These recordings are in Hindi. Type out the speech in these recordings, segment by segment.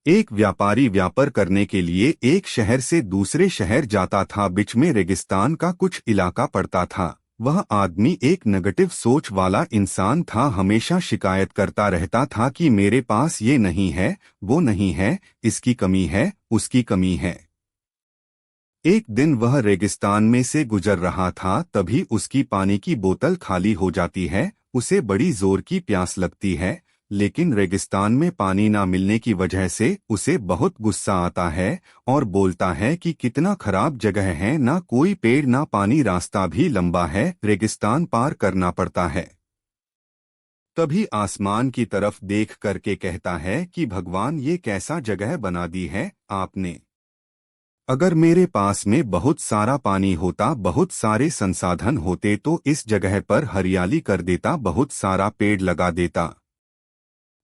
एक व्यापारी व्यापार करने के लिए एक शहर से दूसरे शहर जाता था। बीच में रेगिस्तान का कुछ इलाका पड़ता था। वह आदमी एक नेगेटिव सोच वाला इंसान था। हमेशा शिकायत करता रहता था कि मेरे पास ये नहीं है, वो नहीं है, इसकी कमी है, उसकी कमी है। एक दिन वह रेगिस्तान में से गुजर रहा था, तभी उसकी पानी की बोतल खाली हो जाती है। उसे बड़ी जोर की प्यास लगती है, लेकिन रेगिस्तान में पानी ना मिलने की वजह से उसे बहुत गुस्सा आता है और बोलता है कि कितना खराब जगह है, ना कोई पेड़ ना पानी, रास्ता भी लंबा है, रेगिस्तान पार करना पड़ता है। तभी आसमान की तरफ देख करके कहता है कि भगवान, ये कैसा जगह बना दी है आपने। अगर मेरे पास में बहुत सारा पानी होता, बहुत सारे संसाधन होते तो इस जगह पर हरियाली कर देता, बहुत सारा पेड़ लगा देता।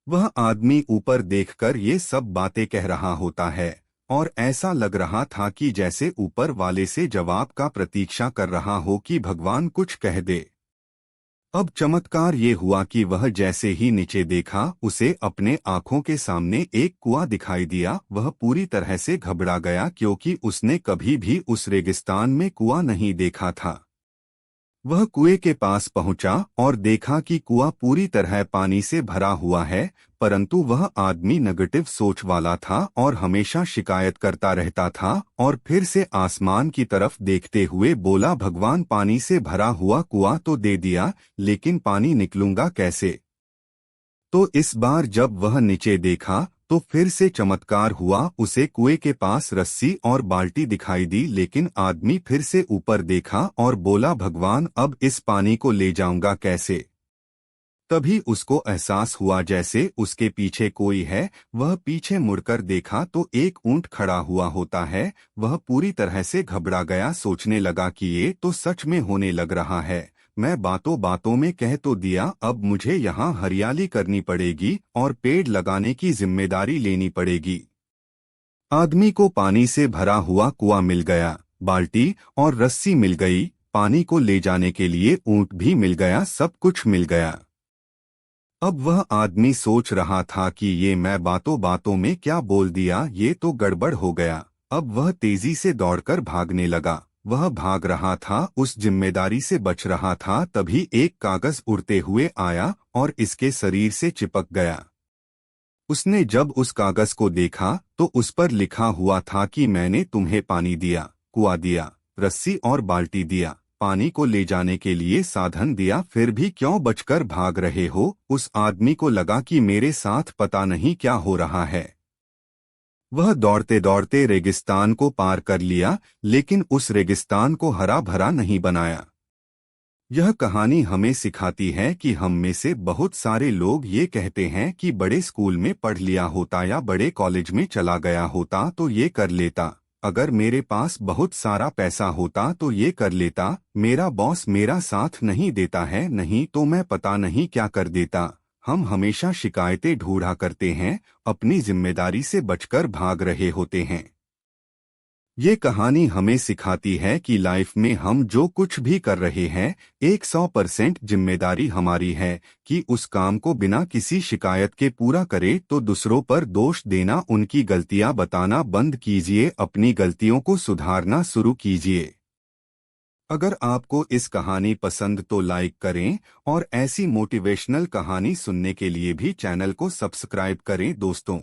वह आदमी ऊपर देखकर ये सब बातें कह रहा होता है और ऐसा लग रहा था कि जैसे ऊपर वाले से जवाब का प्रतीक्षा कर रहा हो कि भगवान कुछ कह दे। अब चमत्कार ये हुआ कि वह जैसे ही नीचे देखा, उसे अपने आंखों के सामने एक कुआं दिखाई दिया। वह पूरी तरह से घबरा गया क्योंकि उसने कभी भी उस रेगिस्तान में कुआं नहीं देखा था। वह कुएं के पास पहुंचा और देखा कि कुआं पूरी तरह पानी से भरा हुआ है, परंतु वह आदमी नेगेटिव सोच वाला था और हमेशा शिकायत करता रहता था और फिर से आसमान की तरफ देखते हुए बोला, भगवान, पानी से भरा हुआ कुआं तो दे दिया, लेकिन पानी निकलूंगा कैसे। तो इस बार जब वह नीचे देखा तो फिर से चमत्कार हुआ। उसे कुएं के पास रस्सी और बाल्टी दिखाई दी, लेकिन आदमी फिर से ऊपर देखा और बोला, भगवान, अब इस पानी को ले जाऊंगा कैसे। तभी उसको एहसास हुआ जैसे उसके पीछे कोई है। वह पीछे मुड़कर देखा तो एक ऊंट खड़ा हुआ होता है। वह पूरी तरह से घबरा गया, सोचने लगा कि ये तो सच में होने लग रहा है। मैं बातों बातों में कह तो दिया, अब मुझे यहाँ हरियाली करनी पड़ेगी और पेड़ लगाने की जिम्मेदारी लेनी पड़ेगी। आदमी को पानी से भरा हुआ कुआं मिल गया, बाल्टी और रस्सी मिल गई, पानी को ले जाने के लिए ऊंट भी मिल गया, सब कुछ मिल गया। अब वह आदमी सोच रहा था कि ये मैं बातों बातों में क्या बोल दिया, ये तो गड़बड़ हो गया। अब वह तेजी से दौड़कर भागने लगा। वह भाग रहा था, उस जिम्मेदारी से बच रहा था। तभी एक कागज उड़ते हुए आया और इसके शरीर से चिपक गया। उसने जब उस कागज को देखा तो उस पर लिखा हुआ था कि मैंने तुम्हें पानी दिया, कुआं दिया, रस्सी और बाल्टी दिया, पानी को ले जाने के लिए साधन दिया, फिर भी क्यों बचकर भाग रहे हो। उस आदमी को लगा कि मेरे साथ पता नहीं क्या हो रहा है। वह दौड़ते दौड़ते रेगिस्तान को पार कर लिया, लेकिन उस रेगिस्तान को हरा भरा नहीं बनाया। यह कहानी हमें सिखाती है कि हम में से बहुत सारे लोग ये कहते हैं कि बड़े स्कूल में पढ़ लिया होता या बड़े कॉलेज में चला गया होता तो ये कर लेता, अगर मेरे पास बहुत सारा पैसा होता तो ये कर लेता, मेरा बॉस मेरा साथ नहीं देता है, नहीं तो मैं पता नहीं क्या कर देता। हम हमेशा शिकायतें ढूंढा करते हैं, अपनी जिम्मेदारी से बचकर भाग रहे होते हैं। ये कहानी हमें सिखाती है कि लाइफ में हम जो कुछ भी कर रहे हैं, 100% जिम्मेदारी हमारी है कि उस काम को बिना किसी शिकायत के पूरा करें। तो दूसरों पर दोष देना, उनकी गलतियां बताना बंद कीजिए, अपनी गलतियों को सुधारना शुरू कीजिए। अगर आपको इस कहानी पसंद तो लाइक करें और ऐसी मोटिवेशनल कहानी सुनने के लिए भी चैनल को सब्सक्राइब करें दोस्तों।